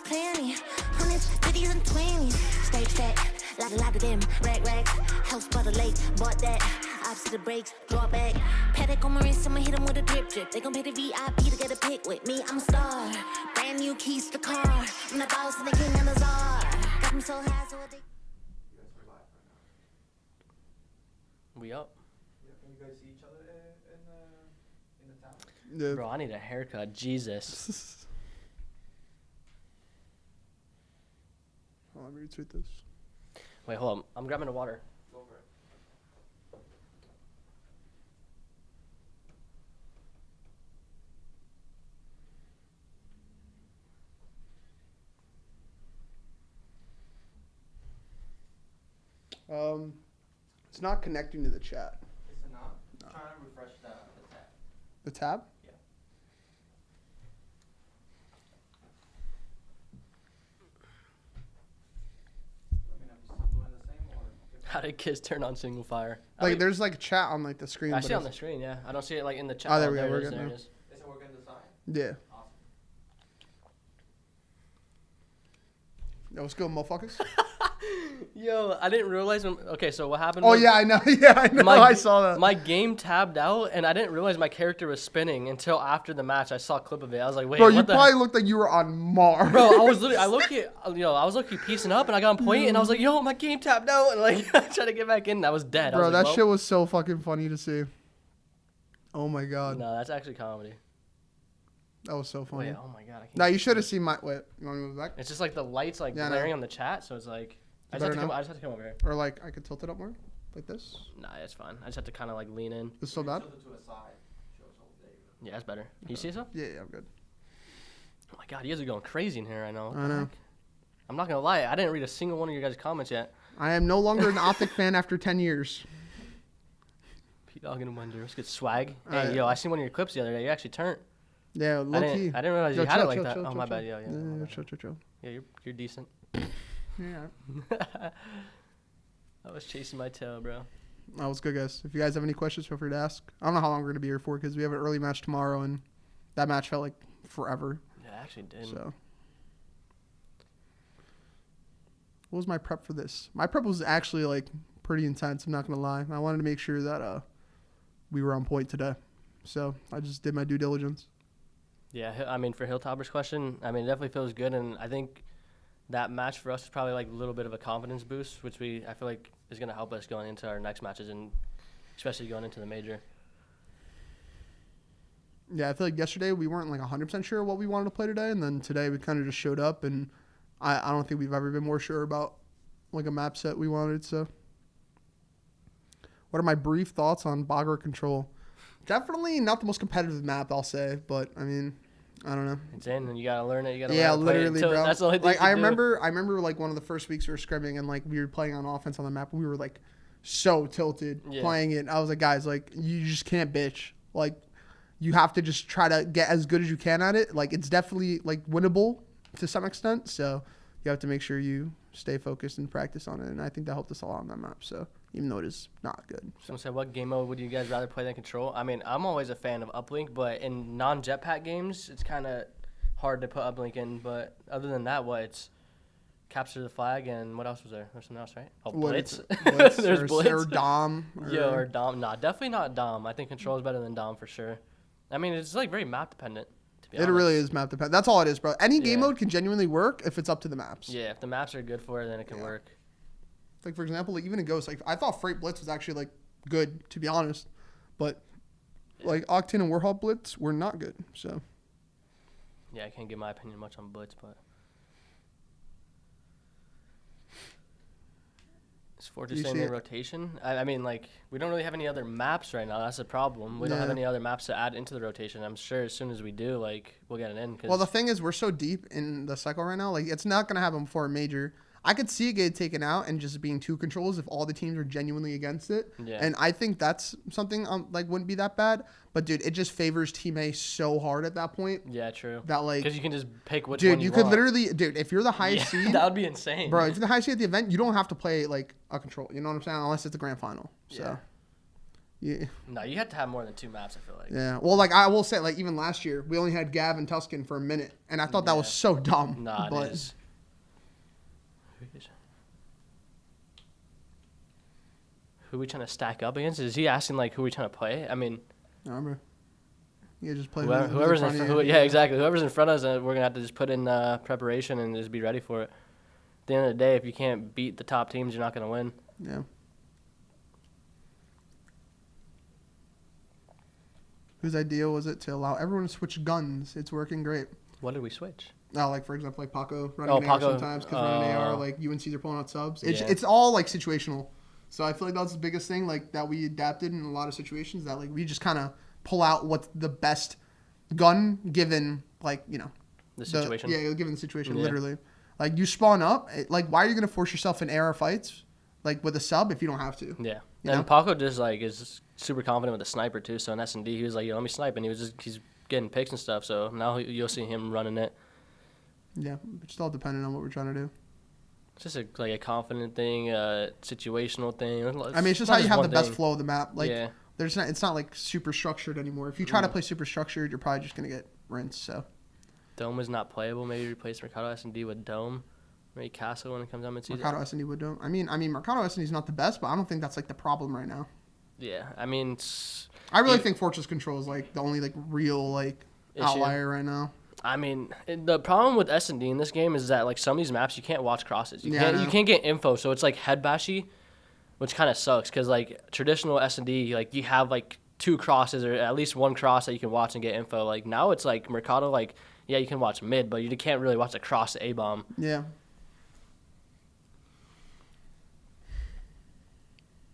plenty. Hundreds, 50s, and 20s. Stay fat, lot of them. Racks, house by the lake, bought that. Opposite the brakes, draw back. Paddock on my wrist, I'ma hit them with a drip. They gon' pay the VIP to get a pic with me. I'm a star. Brand new keys to the car. I'm the boss and the king and the czar. Got them so high, so they. We up? Yeah, can you guys see each other in the town? Yeah. Bro, I need a haircut. Jesus. Hold on, let me retweet this. Wait, hold on. I'm grabbing the water. Go for it. It's not connecting to the chat. Is it not? No. Trying to refresh the tab. The tab? Yeah. I mean, I'm still doing the same or? How did kids turn on single fire? Like, there's like a chat on like the screen. I but see it on it's- the screen, yeah. I don't see it like in the chat. Oh, there we go. it We're is, good there now. it is. Is it working the sign? Yeah. Awesome. Yo, what's good, motherfuckers? Yo, I didn't realize when. Okay, so what happened? Oh was yeah, I know. Yeah, I know. I saw that. My game tabbed out, and I didn't realize my character was spinning until after the match. I saw a clip of it. I was like, wait, Bro, what you the probably looked like you were on Mars. Bro, I was literally, I was looking piecing up, and I got on point, and I was like, yo, my game tapped out, and like, I tried to get back in, and I was dead. I Bro, was like, that well, shit was so fucking funny to see. Oh my god, No, that's actually comedy. that was so funny. Wait, oh my god, I can't. Now you should have seen my. Wait, you want me to move back? It's just like the lights like Yeah, I know. glaring on the chat, so it's like, I just, Better have to come, now? I just have to come over here. Or like I could tilt it up more, like this. Nah, it's fine. I just have to kind of like lean in. It's still bad. Tilt it to a side. Shows all day. Yeah, that's better. You see so? Yeah, yeah, I'm good. Oh my god, you guys are going crazy in here right now. What I the know. heck? I'm not gonna lie, I didn't read a single one of your guys' comments yet. I am no longer an OpTic fan after 10 years. P-Dog and Wonder. Let's get swag. Alright. Hey, yo, I seen one of your clips the other day. You actually turned. Yeah, I low didn't, key. I didn't realize Yo, you had chill, it like chill, that. chill, Oh, chill, my chill. bad. Yeah, Yeah, my bad. chill, chill, chill. Yeah, you're decent. Yeah. I was chasing my tail, bro. That was good, guys. If you guys have any questions, feel free to ask. I don't know how long we're gonna be here for because we have an early match tomorrow, and that match felt like forever. Yeah, I actually did. So, what was my prep for this? My prep was actually like pretty intense. I'm not gonna lie. I wanted to make sure that we were on point today, so I just did my due diligence. Yeah, I mean, for Hilltopper's question, I mean, it definitely feels good, and I think that match for us is probably like a little bit of a confidence boost, which I feel like is going to help us going into our next matches, and especially going into the major. Yeah, I feel like yesterday we weren't like 100% sure what we wanted to play today, and then today we kind of just showed up, and I don't think we've ever been more sure about like a map set we wanted. So, what are my brief thoughts on Bogger Control? Definitely not the most competitive map, I'll say, but I mean, I don't know. It's in, and you got to learn it. You got to Yeah, learn how to play it literally, until- bro. That's the only thing Like you can I do. remember like one of the first weeks we were scrimming, and like we were playing on offense on the map, and we were like so tilted playing it. I was like, guys, like you just can't bitch. Like you have to just try to get as good as you can at it. Like it's definitely like winnable to some extent. So you have to make sure you stay focused and practice on it. And I think that helped us a lot on that map. So even though it is not good. Someone said, what game mode would you guys rather play than Control? I mean, I'm always a fan of Uplink, but in non-jetpack games, it's kind of hard to put Uplink in. But other than that, it's capture the flag, and what else was there? There's something else, right? Oh, Blitz. There's Blitz. Or Dom. Or Dom. Nah, definitely not Dom. I think Control is better than Dom for sure. I mean, it's like very map dependent, to be honest. It really is map dependent. That's all it is, bro. Any game Yeah. mode can genuinely work if it's up to the maps. Yeah, if the maps are good for it, then it can work. Like for example, like even in Ghost, like I thought Freight Blitz was actually like good, to be honest, but like Octane and Warhol Blitz were not good. So Yeah, I can't give my opinion much on Blitz, but is Fortress You staying see in it? rotation? I mean, like we don't really have any other maps right now. That's the problem. We don't have Yeah. any other maps to add into the rotation. I'm sure as soon as we do, like we'll get it in. well, the thing is, we're so deep in the cycle right now. Like it's not gonna happen before a major. I could see it get taken out and just being two controls if all the teams are genuinely against it. Yeah. And I think that's something like wouldn't be that bad. But dude, it just favors Team A so hard at that point Yeah, true. that like, Because you can just pick which dude, one you you could want. literally, dude, if you're the highest Yeah, seed, that would be insane. bro, if you're the highest seed at the event, you don't have to play like a control. You know what I'm saying? Unless it's a grand final. So Yeah. Yeah. No, you have to have more than 2 maps, I feel like. Yeah. Well, like I will say, like even last year, we only had Gav and Tuscan for a minute, and I thought that was so dumb. Nah, but it is. Who are we trying to stack up against? Is he asking like who are we trying to play? I mean, I remember. You just play whoever's in front of you. yeah, exactly. Whoever's in front of us, we're gonna have to just put in preparation and just be ready for it. At the end of the day, if you can't beat the top teams, you're not gonna win. Yeah. Whose idea was it to allow everyone to switch guns? It's working great. What did we switch? Like for example, like Paco running an AR sometimes because running AR, like UNCs are pulling out subs. It's all like situational. So I feel like that's the biggest thing like that we adapted in a lot of situations that like we just kind of pull out what's the best gun given like The situation. Given the situation literally. Like you spawn up, like why are you gonna force yourself in AR fights like with a sub if you don't have to? Yeah. You And know? Paco just like is super confident with the sniper too. So in S&D, he was like, "Yo, let me snipe," and he's getting picks and stuff. So now you'll see him running it. Yeah, it's all dependent on what we're trying to do. It's just like a confident thing, situational thing. I mean, it's just how you have the best flow of the map. Like, yeah. it's not like super structured anymore. If you try to play super structured, you're probably just gonna get rinsed. So Dome is not playable. Maybe replace Mercado S&D with Dome. Maybe Castle when it comes out mid-season. Mercado S&D would do. I mean, Mercado S&D is not the best, but I don't think that's like the problem right now. Yeah, I mean, I really think Fortress Control is like the only like real like outlier right now. I mean, the problem with S&D in this game is that like some of these maps you can't watch crosses. You can't get info, so it's like head bashy, which kind of sucks because like traditional S&D, like you have like 2 crosses or at least 1 cross that you can watch and get info. Like now it's like Mercado, like yeah, you can watch mid, but you can't really watch a cross A bomb. Yeah.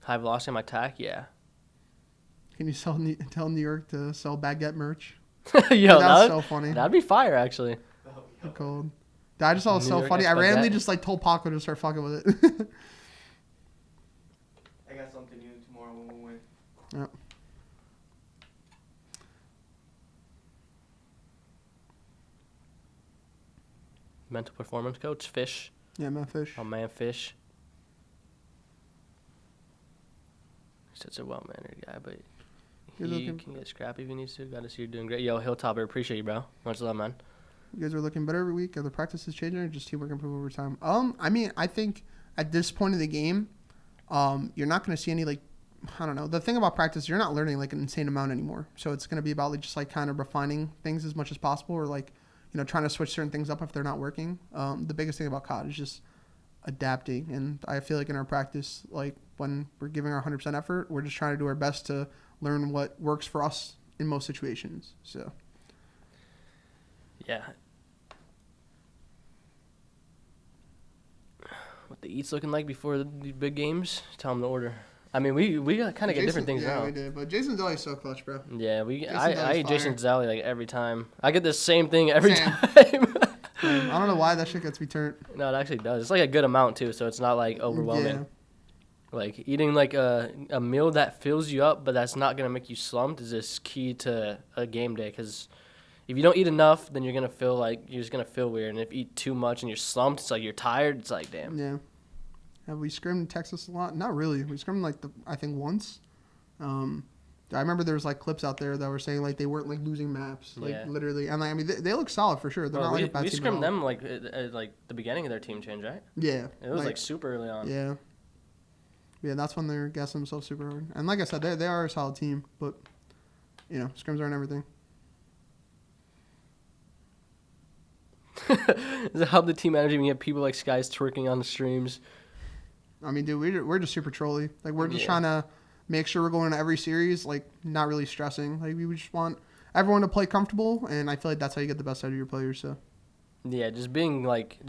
High velocity on my attack, yeah. Can you tell New York to sell baguette merch? Yo, that's so funny. That'd be fire, actually. Cold. I just thought it was so York funny. I baguette. randomly just like told Paco to start fucking with it. I got something new tomorrow when we win. Yep. Mental performance coach, Fish. Yeah, man, Fish. Oh, man, Fish. He's such a well-mannered guy, but he can get scrappy if he needs to. Got to see you're doing great. Yo, Hilltopper, appreciate you, bro. Much love, man. You guys are looking better every week. Are the practices changing or just teamwork improve over time? I mean, I think at this point of the game, you're not going to see any like, I don't know. The thing about practice, you're not learning like an insane amount anymore. So it's going to be about like just like kind of refining things as much as possible, or like trying to switch certain things up if they're not working. The biggest thing about COD is just adapting, and I feel like in our practice, like when we're giving our 100% effort, we're just trying to do our best to learn what works for us in most situations. So yeah. What the eats looking like before the big games? Tell them to order. I mean, we kind of get different things now. Yeah, we did. But Jason's always so clutch, bro. Yeah, I eat Jason's Deli like every time. I get the same thing every time. I don't know why that shit gets me turned. No, it actually does. It's like a good amount too, so it's not like overwhelming. Yeah. Like eating like a meal that fills you up, but that's not gonna make you slumped is just key to a game day. Because if you don't eat enough, then you're gonna feel like you're just gonna feel weird. And if you eat too much and you're slumped, it's like you're tired. It's like damn. Yeah. Have we scrimmed in Texas a lot? Not really. We scrimmed like I think once. I remember there was like clips out there that were saying like they weren't like losing maps, like literally. And like, I mean they look solid for sure. They're not like a bad we team scrimmed at all. them like at like the beginning of their team change, right? Yeah. It was like super early on. Yeah. Yeah, that's when they're gassing themselves super hard. And like I said, they are a solid team, but scrims aren't everything. Does it help the team energy when you have people like Skies twerking on the streams? I mean, dude, we're just super trolly. Like, we're just trying to make sure we're going to every series, like, not really stressing. Like, we just want everyone to play comfortable, and I feel like that's how you get the best out of your players, so. Yeah, just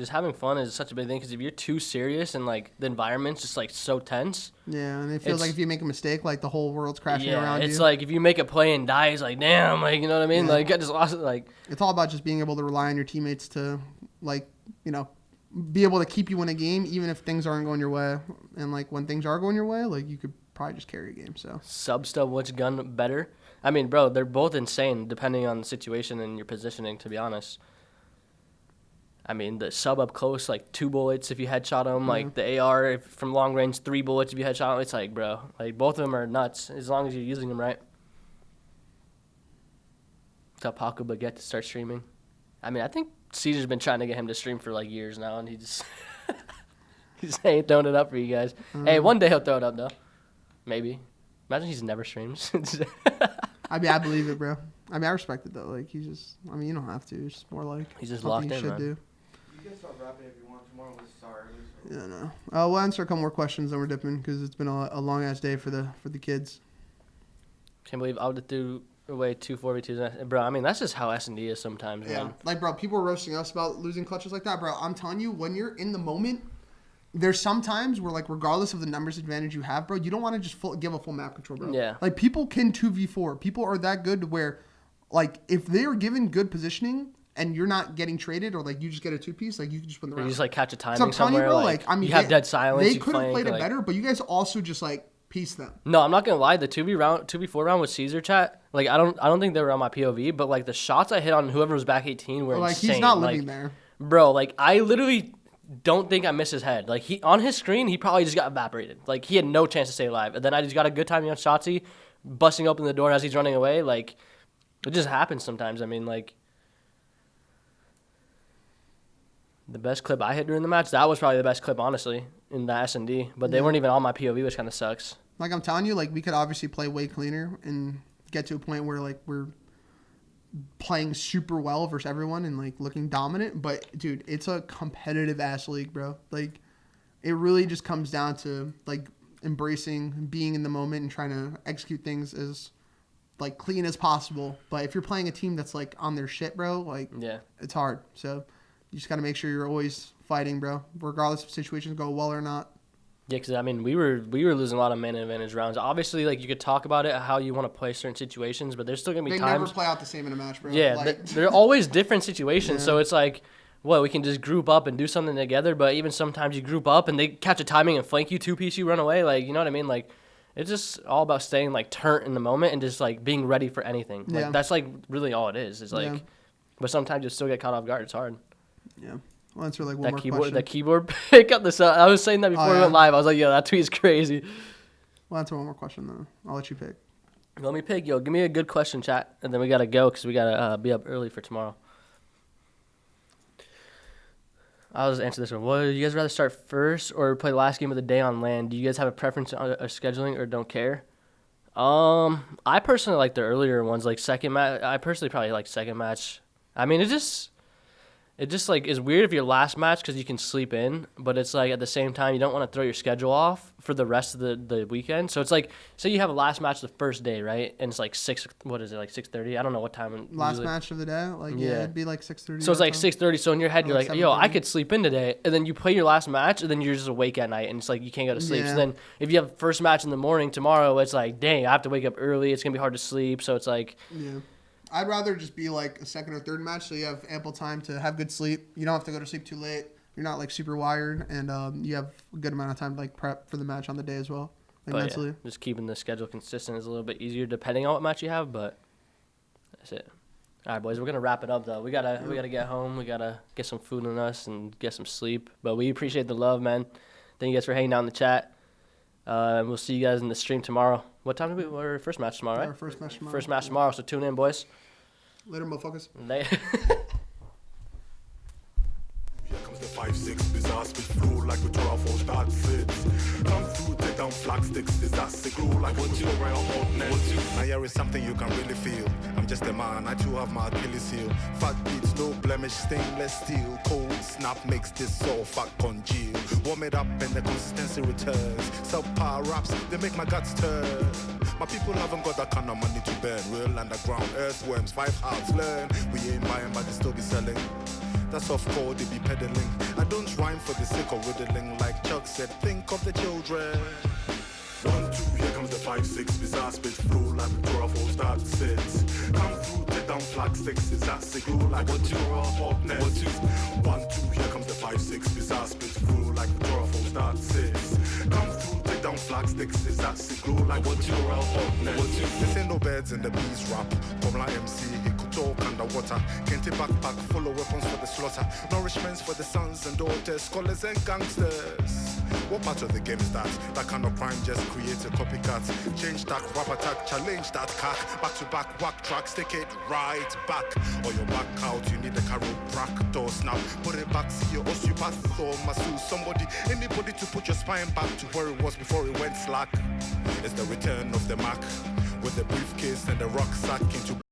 having fun is such a big thing, because if you're too serious and, like, the environment's just, like, so tense. Yeah, and it feels like if you make a mistake, like, the whole world's crashing around you. Yeah, it's like if you make a play and die, it's like, damn, like, you know what I mean? Yeah. Like, I just lost it, like. It's all about just being able to rely on your teammates to, like, be able to keep you in a game, even if things aren't going your way. And, like, when things are going your way, like, you could probably just carry a game, so. Sub-stuff, which gun better? I mean, bro, they're both insane, depending on the situation and your positioning, to be honest. I mean, the sub up close, like 2 bullets if you headshot him. Like the AR from long range, 3 bullets if you headshot him. It's like, bro, like both of them are nuts as long as you're using them right. Tell Paco Baguette to start streaming. I mean, I think Caesar's been trying to get him to stream for like years now, and he just ain't throwing it up for you guys. Hey, one day he'll throw it up though, maybe. Imagine he's never streams. I mean, I believe it, bro. I mean, I respect it though. Like he's just, I mean, you don't have to. It's just more like he's just something locked in, you should man. do. You can start rapping if you want. Tomorrow was sorry. Yeah, no. We'll answer a couple more questions, then we're dipping because it's been a long ass day for the kids. Can't believe I would have threw away 2 4v2s, bro. I mean, that's just how S&D is sometimes, Yeah, man. like bro, people are roasting us about losing clutches like that, bro. I'm telling you, when you're in the moment, there's some times where like regardless of the numbers advantage you have, bro, you don't want to just give a full map control, bro. Yeah. Like people can 2v4. People are that good to where, like, if they are given good positioning and you're not getting traded or like you just get a 2-piece, like you can just win the Or you round. just like catch a So timing I'm telling you, somewhere. bro, like, I mean, you have dead silence. They you could have flank, played it like- better, but you guys also just like piece them. No, I'm not gonna lie. The 2v4 round with Caesar chat, like I don't think they were on my POV, but like the shots I hit on whoever was back 18 were Like insane. he's not living like, there. Bro, like I literally don't think I missed his head. Like he on his screen, he probably just got evaporated. Like he had no chance to stay alive. And then I just got a good timing on Shotzi, busting open the door as he's running away. Like it just happens sometimes. I mean, like the best clip I hit during the match, that was probably the best clip, honestly, in the S&D. But they weren't even on my POV, which kind of sucks. Like I'm telling you, like we could obviously play way cleaner and get to a point where like we're playing super well versus everyone and like looking dominant. But dude, it's a competitive ass league, bro. Like it really just comes down to like embracing being in the moment and trying to execute things as like clean as possible. But if you're playing a team that's like on their shit, bro, like Yeah. it's hard. So you just got to make sure you're always fighting, bro, regardless if situations go well or not. Yeah, because, I mean, we were losing a lot of man advantage rounds. Obviously, like, you could talk about it, how you want to play certain situations, but there's still going to be They times. never play out the same in a match, bro. Yeah, Like, they're always different situations. Yeah. So it's like, well, we can just group up and do something together, but even sometimes you group up and they catch a timing and flank you 2-piece, you run away. Like, you know what I mean? Like, it's just all about staying, like, turnt in the moment and just, like, being ready for anything. Like, Yeah. that's, like, really all it is. It's like, Yeah. but sometimes you still get caught off guard. It's hard. yeah. I'll answer like one more That question. keyboard pick up the I was saying that before we yeah. went live. I was like, yo, that tweet's crazy. We'll answer one more question though. I'll let you pick. Let me pick. Yo, give me a good question, chat, and then we got to go because we got to be up early for tomorrow. I'll just answer this one. Would you guys rather start first or play last game of the day on land? Do you guys have a preference on scheduling or don't care? I personally like the earlier ones, like second match. I personally probably like second match. I mean, it just like is weird if your last match because you can sleep in, but it's like at the same time you don't want to throw your schedule off for the rest of the weekend. So it's like, say you have a last match the first day, right? And it's like 6:30? I don't know what time. Last usually. match of the day, like yeah, it'd be like 6:30. So it's like 6:30. So in your head, Or you're like like, yo, I 7:30. could sleep in today. And then you play your last match, and then you're just awake at night, and it's like you can't go to sleep. Yeah. So then if you have first match in the morning tomorrow, it's like, dang, I have to wake up early. It's gonna be hard to sleep. So it's like, Yeah. I'd rather just be like a second or third match, so you have ample time to have good sleep. You don't have to go to sleep too late. You're not like super wired, and you have a good amount of time to like prep for the match on the day as well, like but mentally. yeah, just keeping the schedule consistent is a little bit easier depending on what match you have. But that's it. All right, boys, we're gonna wrap it up though. We gotta get home. We gotta get some food in us and get some sleep. But we appreciate the love, man. Thank you guys for hanging out in the chat. And we'll see you guys in the stream tomorrow. What time do our first match tomorrow, right? Our first match tomorrow. First match tomorrow, so tune in, boys. Later, motherfuckers. Here comes the 5-6 bizarre spit flow like a 12 start sits. Come through, take down flag sticks, disaster glow like what you around hotness. Now here is something you can really feel. I'm just a man, I too have my Achilles heel. Fat beats, no blemish, stainless steel. Cold snap makes this all fat congeal. Warm it up and the consistency returns. Subpar raps, they make my guts turn. My people haven't got that kind of money to burn. Real underground, earthworms, 5 hearts learn. We ain't buying, but they still be selling. That's off code, they be peddling. I don't rhyme for the sake of riddling. Like Chuck said, think of the children. 1, 2, here comes the 5-6 bizarre spit flow like a 12 start sits. Come through, take down flag sticks, disaster glow like what you are hotness. 1, 2, here comes the 5-6 bizarre spit flow like a 12 start sits. Come through, take down flag sticks, disaster glow like what you are hotness. This ain't no birds and the bees rap. Formula MC, he could talk and underwater. Kente backpack full of weapons for the slaughter. Nourishments for the sons and daughters, scholars and gangsters. What part of the game is that? That kind of crime just creates a copycat. Change that, rap attack, challenge that cack. Back to back, whack tracks, take it right back. Or you're back out, you need a chiropractor snap. Put it back, see your osteopath or masseuse. Somebody, anybody to put your spine back to where it was before it went slack. It's the return of the Mac. With the briefcase and the rucksack into